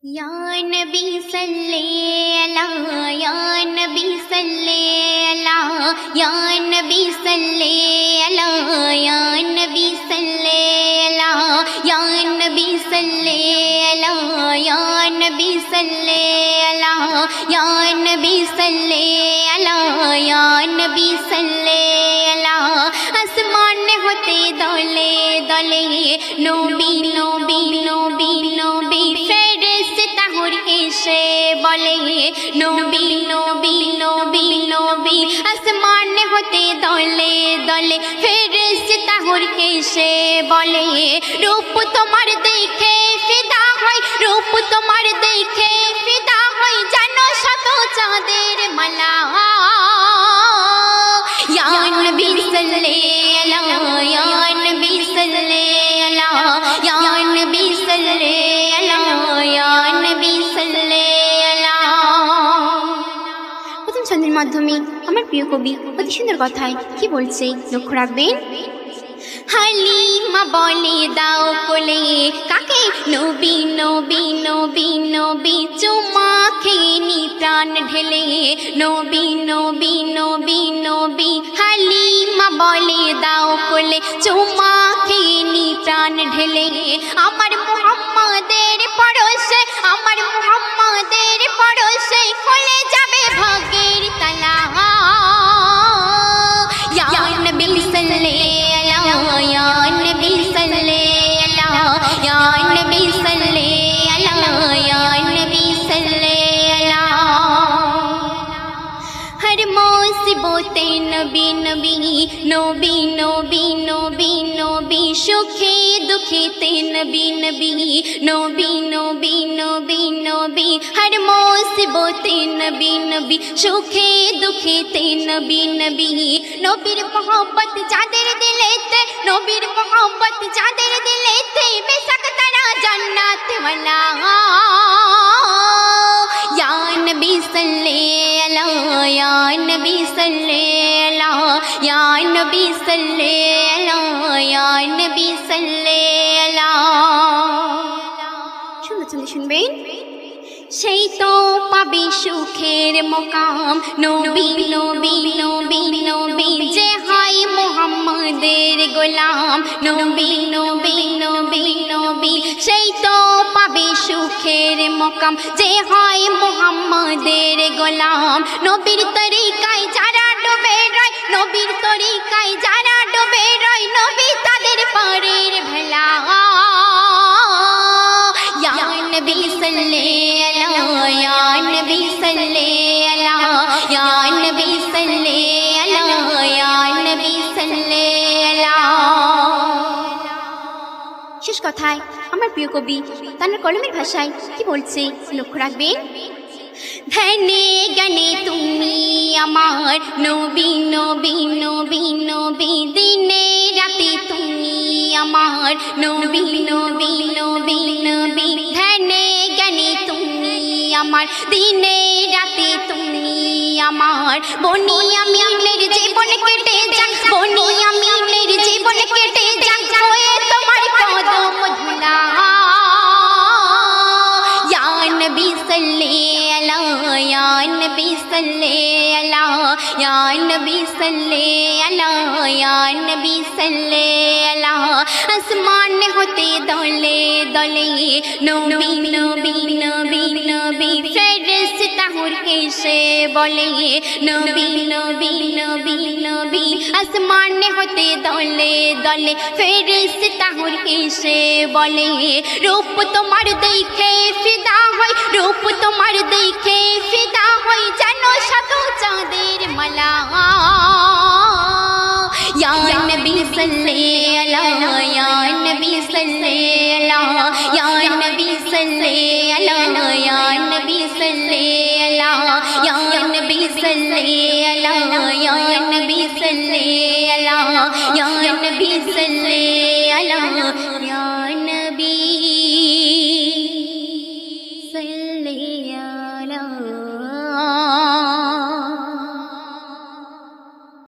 या नबी सल्ले अला या नबी सल्ले अला या नबी सल्ले अला या नबी सल्ले अला या नबी सल्ले अला या नबी सल्ले अला या नबी सल्ले अला या नबी सल्ले अला आसमान होते दौले दौले नबी नबी नबी नबी এসে বলে নবী নবী নবী নবী আসমান হতে দলে দলে ফেরেশতা হুরকে এসে বলে রূপ তোমার দেখে ফিদা হয় রূপ তোমার দেখে ফিদা হয় জানো শত চাঁদের মালা ইয়া নবী সাল্লাল্লাহু আলাইহি ইয়া নবী সাল্লাল্লাহু আলাইহি ইয়া নবী সাল্লাল্লাহু আলাইহি ছন্দের মাধ্যমে আমার প্রিয় কবি অতি সুন্দর কথায় কি বলছে লক্ষ্য রাখবেন। হালিমা বলে দাও কোলে কাকে নবী নবী নবী নবী চুমা খেয়ে নি প্রাণ ঢেলে নবী নবী নবী নবী হালিমা বলে দাও কোলে চুমা খেয়ে নি প্রাণ ঢেলে আমার মুহাম্মাদের পরশে আমার মুহাম্মাদের পরশে খুলে যাবে ভাগ্যের তালা ইয়া নবী সাল্লাল্লাহু ইয়া নবী সাল্লাল্লাহু ইয়া নবী সাল্লাল্লাহু ইয়া নবী সাল্লাল্লাহু হর মুসিবতে নবী নবী নবী নবী নবী নবী সুখে দুঃখেতে নবী নবী নবী নবী নবী নবী হর মুসিবতে নবী নবী সুখে দুঃখেতে নবী নবী নবীর মোহব্বত যাদের দিলেতে নবীর মোহব্বত যাদের দিলেতে বেশক তারা জান্নাত ওয়ালা ইয়া নবী সাল্লাল্লাহু ইয়া নবী সাল্লাল্লাহু ইয়া নবী সাল্লাল্লাহু ইয়া নবী সাল্লাল্লাহু শুনতে শুনবেন সেই তো পাবে সুখের মোকাম নবী নবী নবী নবী যে হয় মুহাম্মাদের গোলাম নবী নবী নবী নবী সেই তো পাবে সুখের মোকাম যে হয় মুহাম্মাদের গোলাম নবীর তরিকায় যারা ডুবে রয় নবীর তরিকায় যারা ডুবে রয় নবী তাদের পারের ভেলা ইয়া নবী সাল্লাল্লাহু ইয়া নবী সাল্লাল্লাহু ইয়া নবী সাল্লাল্লাহু ইয়া নবী সাল্লাল্লাহু শেষ কথায় আমার প্রিয় কবি তার কলমের ভাষায় কি বলছে লক্ষ্য রাখবেন। ধ্যানে জ্ঞানে তুমি আমার নবী নবী নবী নবী দিনে রাতে তুমি আমার নবী নবী নবী নবী ধ্যানে জ্ঞানে তুমি আমার দিনে রাতে তুমি আমার বনি আমিনের জীবন কেটে যাক বনি আমিনের জীবন কেটে যাক হয়ে তোমার কদম ধুলা ইয়া নবী সাল্লাল্লাহু ইয়া নবী সাল্লাল্লাহু ইয়া নবী সাল্লাল্লাহু ইয়া নবী সাল্লাল্লাহু আসমান হতে দলে দলে নবী নবী নবী নবী ফেরেশতা হুরকে এসে বলে নবী নবী নবী নবী আসমান হতে দলে দলে ফেরেশতা হুরকে এসে বলে রূপ তোমার দেখে ফিদা হয় রূপ তোমার দেখে ফিদা হয় জানো শত চাঁদের মালা ইয়া নবী সাল্লাল্লাহু ইয়া নবী সাল্লাল্লাহু ইয়া নবী সাল্লাল্লাহু ইয়া নবী সাল্লাল্লাহু ইয়া নবী সাল্লাল্লাহু ইয়া নবী সাল্লাল্লাহু ইয়া নবী সাল্লাল্লাহু ইয়া